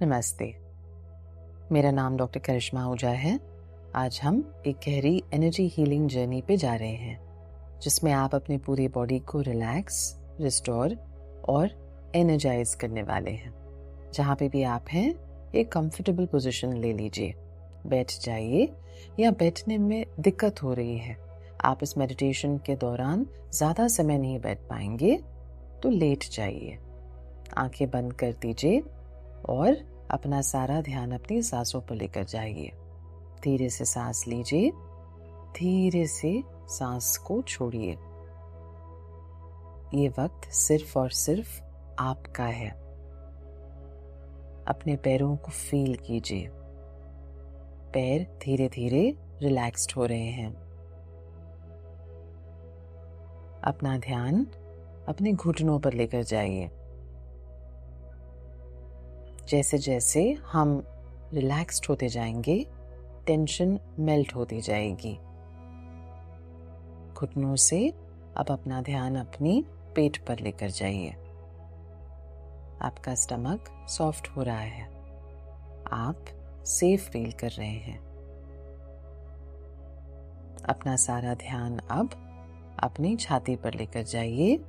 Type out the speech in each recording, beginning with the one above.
नमस्ते। मेरा नाम डॉक्टर करिश्मा आहूजा है। आज हम एक गहरी एनर्जी हीलिंग जर्नी पे जा रहे हैं, जिसमें आप अपनी पूरी बॉडी को रिलैक्स, रिस्टोर और एनर्जाइज करने वाले हैं। जहाँ पे भी आप हैं, एक कंफर्टेबल पोजीशन ले लीजिए, बैठ जाइए, या बैठने में दिक्कत हो रही है, आप इस मेडिटेशन के दौरान ज़्यादा समय नहीं बैठ पाएंगे, तो लेट जाइए, आंखें बंद कर दीजिए और अपना सारा ध्यान अपनी सांसों पर लेकर जाइए। धीरे से सांस लीजिए, धीरे से सांस को छोड़िए। ये वक्त सिर्फ और सिर्फ आपका है। अपने पैरों को फील कीजिए। पैर धीरे धीरे रिलैक्स्ड हो रहे हैं। अपना ध्यान अपने घुटनों पर लेकर जाइए। जैसे जैसे हम रिलैक्स्ड होते जाएंगे, टेंशन मेल्ट होती जाएगी। घुटनों से अब अपना ध्यान अपनी पेट पर लेकर जाइए। आपका स्टमक सॉफ्ट हो रहा है। आप सेफ फील कर रहे हैं। अपना सारा ध्यान अब अपनी छाती पर लेकर जाइए।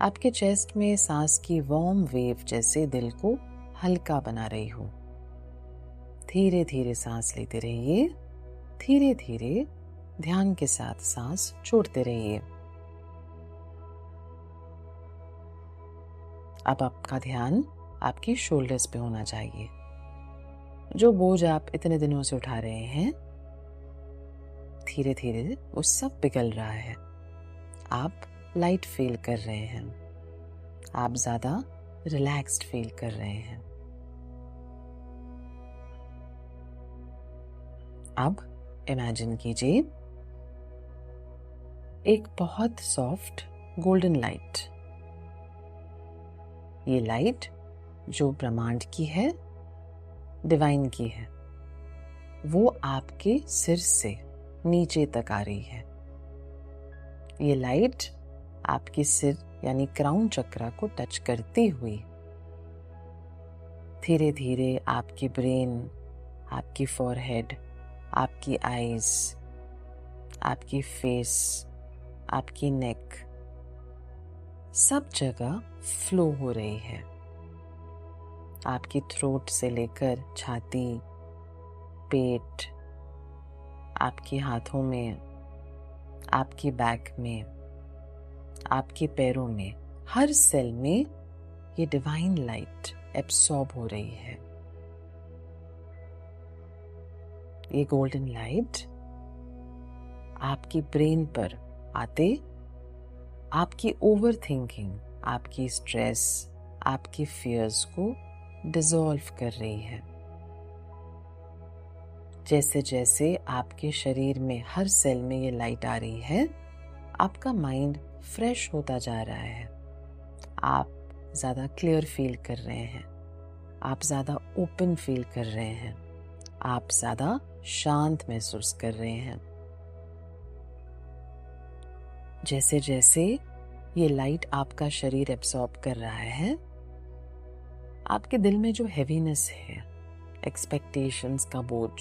आपके चेस्ट में सांस की वार्म वेव जैसे दिल को हल्का बना रही हो। धीरे धीरे सांस लेते रहिए। धीरे धीरे ध्यान के साथ सांस छोड़ते रहिए। अब आपका ध्यान आपकी शोल्डर्स पे होना चाहिए। जो बोझ आप इतने दिनों से उठा रहे हैं, धीरे धीरे वो सब पिघल रहा है। आप लाइट फील कर रहे हैं। आप ज्यादा रिलैक्स्ड फील कर रहे हैं। अब इमेजिन कीजिए एक बहुत सॉफ्ट गोल्डन लाइट। ये लाइट जो ब्रह्मांड की है, डिवाइन की है, वो आपके सिर से नीचे तक आ रही है। ये लाइट आपके सिर यानी क्राउन चक्रा को टच करती हुई धीरे धीरे आपकी ब्रेन, आपकी फॉरहेड, आपकी आईज, आपकी फेस, आपकी नेक, सब जगह फ्लो हो रही है। आपकी थ्रोट से लेकर छाती, पेट, आपके हाथों में, आपकी बैक में, आपके पैरों में, हर सेल में ये डिवाइन लाइट एब्सॉर्ब हो रही है। ये गोल्डन लाइट आपकी ब्रेन पर आते आपकी ओवर थिंकिंग, आपकी स्ट्रेस, आपकी फियर्स को डिसॉल्व कर रही है। जैसे जैसे आपके शरीर में हर सेल में ये लाइट आ रही है, आपका माइंड फ्रेश होता जा रहा है। आप ज़्यादा क्लियर फील कर रहे हैं। आप ज़्यादा ओपन फील कर रहे हैं। आप ज़्यादा शांत महसूस कर रहे हैं। जैसे जैसे ये लाइट आपका शरीर एब्सॉर्ब कर रहा है, आपके दिल में जो हैवीनेस है, एक्सपेक्टेशंस का बोझ,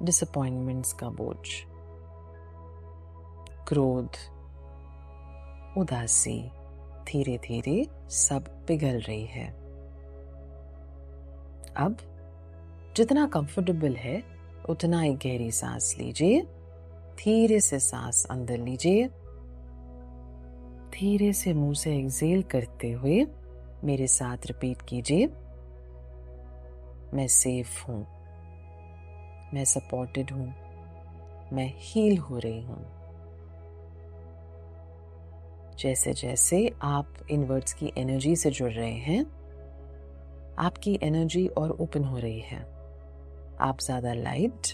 डिसअपॉइंटमेंट्स का बोझ, क्रोध, उदासी, धीरे धीरे सब पिघल रही है। अब जितना कंफर्टेबल है, उतना ही गहरी सांस लीजिए। धीरे से सांस अंदर लीजिए। धीरे से मुंह से एक्सहेल करते हुए मेरे साथ रिपीट कीजिए, मैं सेफ हूं, मैं सपोर्टेड हूं, मैं हील हो रही हूं। जैसे जैसे आप इन वर्ड्स की एनर्जी से जुड़ रहे हैं, आपकी एनर्जी और ओपन हो रही है। आप ज्यादा लाइट,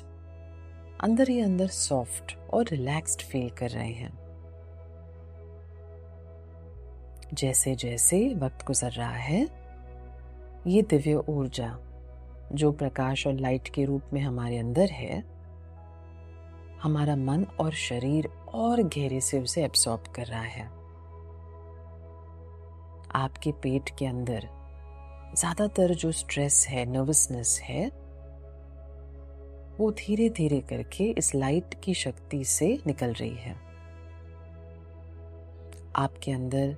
अंदर ही अंदर सॉफ्ट और रिलैक्स्ड फील कर रहे हैं। जैसे जैसे वक्त गुजर रहा है, ये दिव्य ऊर्जा जो प्रकाश और लाइट के रूप में हमारे अंदर है, हमारा मन और शरीर और गहरे से उसे एब्सॉर्ब कर रहा है। आपके पेट के अंदर ज़्यादातर जो स्ट्रेस है, नर्वसनेस है, वो धीरे धीरे करके इस लाइट की शक्ति से निकल रही है। आपके अंदर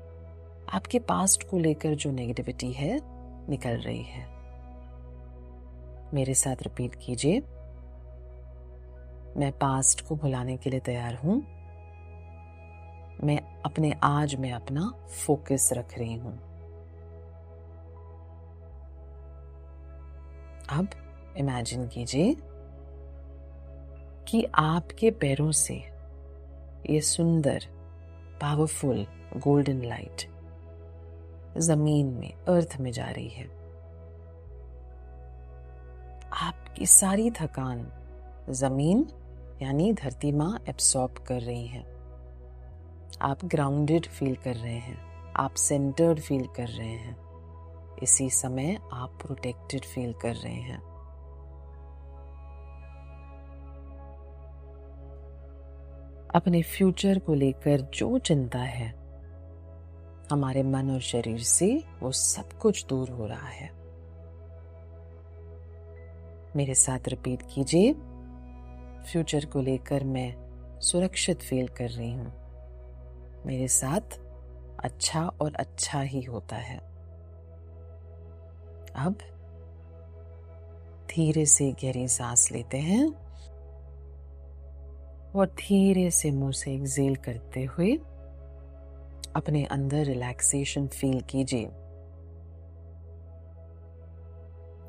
आपके पास्ट को लेकर जो नेगेटिविटी है निकल रही है। मेरे साथ रिपीट कीजिए, मैं पास्ट को भुलाने के लिए तैयार हूं। मैं अपने आज में अपना फोकस रख रही हूं। अब इमेजिन कीजिए कि आपके पैरों से ये सुंदर पावरफुल गोल्डन लाइट जमीन में, अर्थ में जा रही है। आपकी सारी थकान जमीन यानी धरती माँ एब्सॉर्ब कर रही है। आप ग्राउंडेड फील कर रहे हैं, आप सेंटर्ड फील कर रहे हैं। इसी समय आप प्रोटेक्टेड फील कर रहे हैं। अपने फ्यूचर को लेकर जो चिंता है हमारे मन और शरीर से, वो सब कुछ दूर हो रहा है। मेरे साथ रिपीट कीजिए, फ्यूचर को लेकर मैं सुरक्षित फील कर रही हूं। मेरे साथ अच्छा और अच्छा ही होता है। अब धीरे से गहरी सांस लेते हैं और धीरे से मुंह से एक्सहेल करते हुए अपने अंदर रिलैक्सेशन फील कीजिए।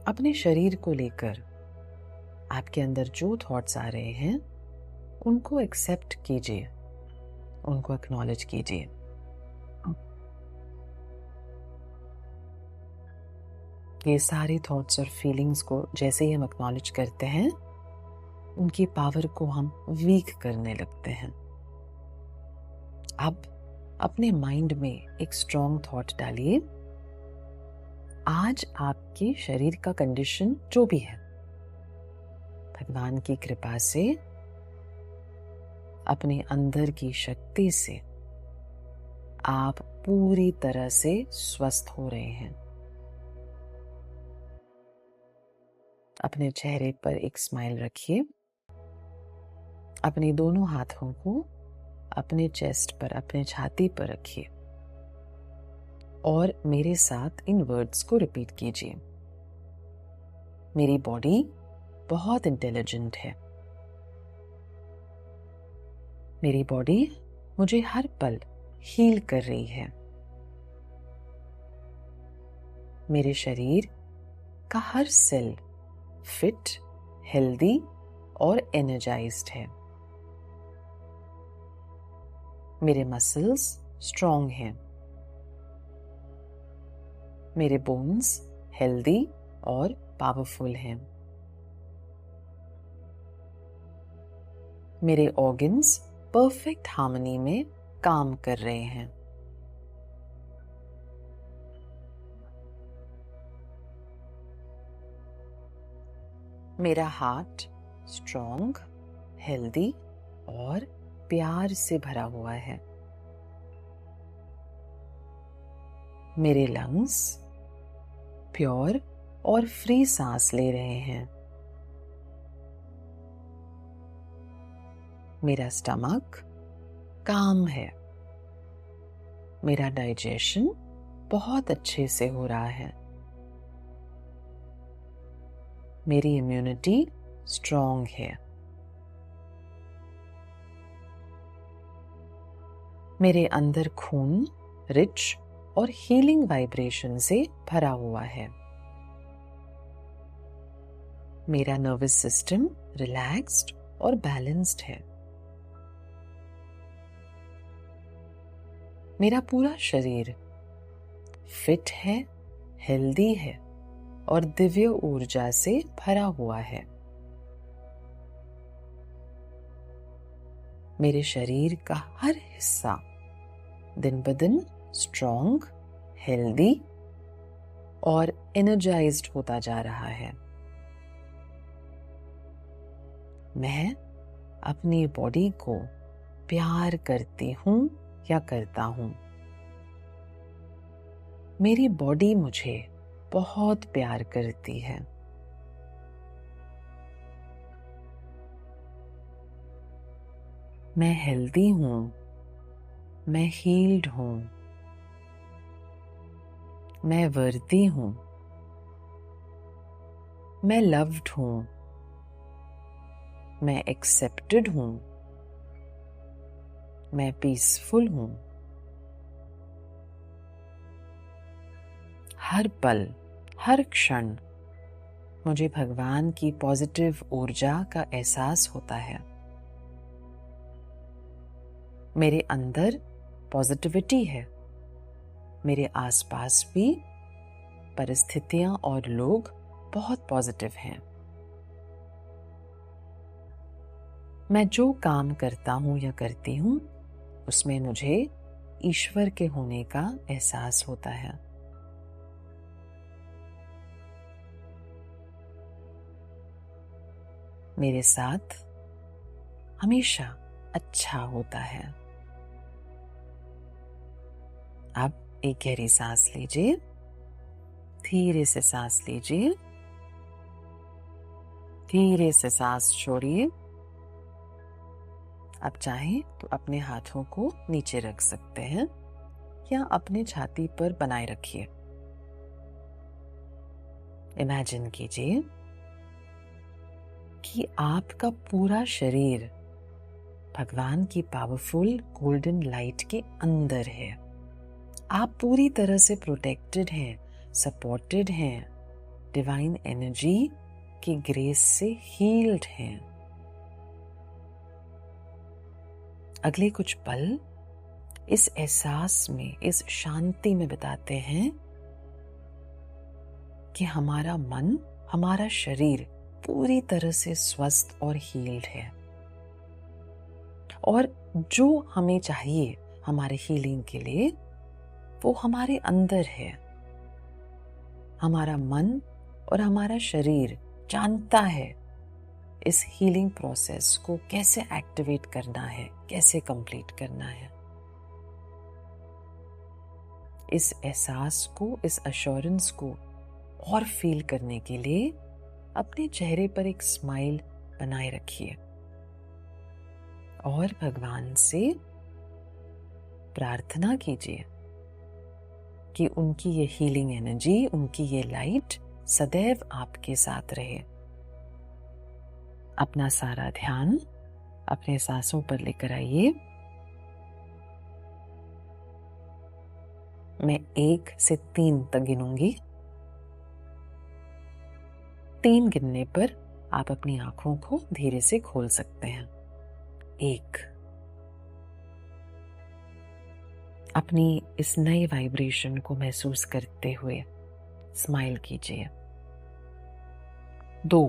अपने शरीर को लेकर आपके अंदर जो थॉट्स आ रहे हैं उनको एक्सेप्ट कीजिए, उनको एक्नॉलेज कीजिए। ये सारे थॉट्स और फीलिंग्स को जैसे ही हम एक्नॉलेज करते हैं, उनकी पावर को हम वीक करने लगते हैं। अब अपने माइंड में एक स्ट्रॉन्ग थॉट डालिए, आज आपके शरीर का कंडीशन जो भी है, भगवान की कृपा से, अपने अंदर की शक्ति से आप पूरी तरह से स्वस्थ हो रहे हैं। अपने चेहरे पर एक स्माइल रखिए। अपने दोनों हाथों को अपने चेस्ट पर, अपने छाती पर रखिए और मेरे साथ इन वर्ड्स को रिपीट कीजिए। मेरी बॉडी बहुत इंटेलिजेंट है। मेरी बॉडी मुझे हर पल हील कर रही है। मेरे शरीर का हर सेल फिट, हेल्दी और एनर्जाइज्ड है। मेरे मसल्स स्ट्रॉन्ग हैं। मेरे बोन्स हेल्दी और पावरफुल हैं। मेरे ऑर्गन्स परफेक्ट हार्मनी में काम कर रहे हैं। मेरा हार्ट स्ट्रॉन्ग, हेल्दी और प्यार से भरा हुआ है। मेरे लंग्स प्योर और फ्री सांस ले रहे हैं। मेरा स्टमक काम है। मेरा डाइजेशन बहुत अच्छे से हो रहा है। मेरी इम्यूनिटी स्ट्रॉन्ग है। मेरे अंदर खून रिच और हीलिंग वाइब्रेशन से भरा हुआ है। मेरा नर्वस सिस्टम रिलैक्स्ड और बैलेंस्ड है। मेरा पूरा शरीर फिट है, हेल्दी है और दिव्य ऊर्जा से भरा हुआ है। मेरे शरीर का हर हिस्सा दिन ब दिन स्ट्रॉन्ग, हेल्दी और एनर्जाइज्ड होता जा रहा है। मैं अपनी बॉडी को प्यार करती हूँ या करता हूँ। मेरी बॉडी मुझे बहुत प्यार करती है। मैं हेल्दी हूँ, मैं हील्ड हूँ, मैं वर्दी हूँ, मैं लव्ड हूँ, मैं एक्सेप्टेड हूँ, मैं पीसफुल हूँ। हर पल, हर क्षण मुझे भगवान की पॉजिटिव ऊर्जा का एहसास होता है। मेरे अंदर पॉजिटिविटी है। मेरे आसपास भी परिस्थितियां और लोग बहुत पॉजिटिव हैं। मैं जो काम करता हूं या करती हूं उसमें मुझे ईश्वर के होने का एहसास होता है। मेरे साथ हमेशा अच्छा होता है। अब एक गहरी सांस लीजिए, धीरे से सांस लीजिए, धीरे से सांस छोड़िए। अब चाहें तो अपने हाथों को नीचे रख सकते हैं या अपने छाती पर बनाए रखिए। इमेजिन कीजिए कि आपका पूरा शरीर भगवान की पावरफुल गोल्डन लाइट के अंदर है। आप पूरी तरह से प्रोटेक्टेड हैं, सपोर्टेड हैं, डिवाइन एनर्जी की ग्रेस से हील्ड हैं। अगले कुछ पल इस एहसास में, इस शांति में बिताते हैं कि हमारा मन, हमारा शरीर पूरी तरह से स्वस्थ और हील्ड है और जो हमें चाहिए हमारे हीलिंग के लिए वो हमारे अंदर है। हमारा मन और हमारा शरीर जानता है इस हीलिंग प्रोसेस को कैसे एक्टिवेट करना है, कैसे कंप्लीट करना है। इस एहसास को, इस अश्योरेंस को और फील करने के लिए अपने चेहरे पर एक स्माइल बनाए रखिए और भगवान से प्रार्थना कीजिए कि उनकी ये हीलिंग एनर्जी, उनकी ये लाइट सदैव आपके साथ रहे। अपना सारा ध्यान अपने सांसों पर लेकर आइए। मैं 1 से 3 तक गिनूंगी। 3 गिनने पर आप अपनी आंखों को धीरे से खोल सकते हैं। 1, अपनी इस नए वाइब्रेशन को महसूस करते हुए स्माइल कीजिए। 2,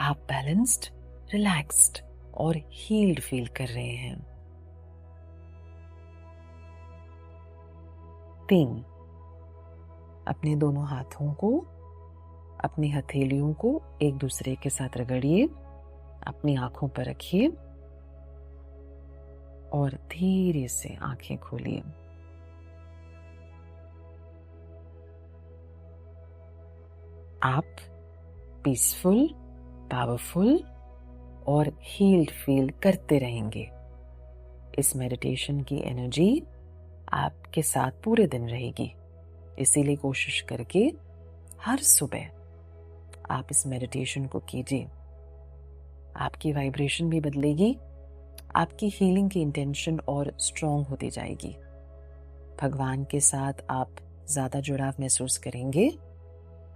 आप बैलेंस्ड, रिलैक्स्ड और हील्ड फील कर रहे हैं। 3, अपने दोनों हाथों को, अपनी हथेलियों को एक दूसरे के साथ रगड़िए, अपनी आंखों पर रखिए और धीरे से आंखें खोलिए। आप पीसफुल, पावरफुल और हील्ड फील करते रहेंगे। इस मेडिटेशन की एनर्जी आपके साथ पूरे दिन रहेगी। इसीलिए कोशिश करके हर सुबह आप इस मेडिटेशन को कीजिए। आपकी वाइब्रेशन भी बदलेगी, आपकी हीलिंग की इंटेंशन और स्ट्रॉन्ग होती जाएगी। भगवान के साथ आप ज्यादा जुड़ाव महसूस करेंगे।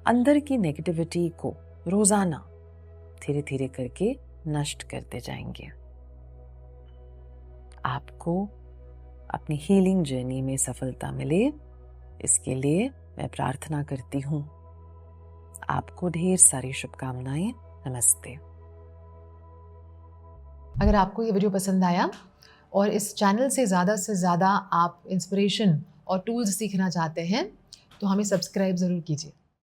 अंदर की नेगेटिविटी को रोजाना धीरे धीरे करके नष्ट करते जाएंगे। आपको अपनी हीलिंग जर्नी में सफलता मिले, इसके लिए मैं प्रार्थना करती हूँ। आपको ढेर सारी शुभकामनाएं। नमस्ते। अगर आपको ये वीडियो पसंद आया और इस चैनल से ज़्यादा आप इंस्पिरेशन और टूल्स सीखना चाहते हैं तो हमें सब्सक्राइब ज़रूर कीजिए।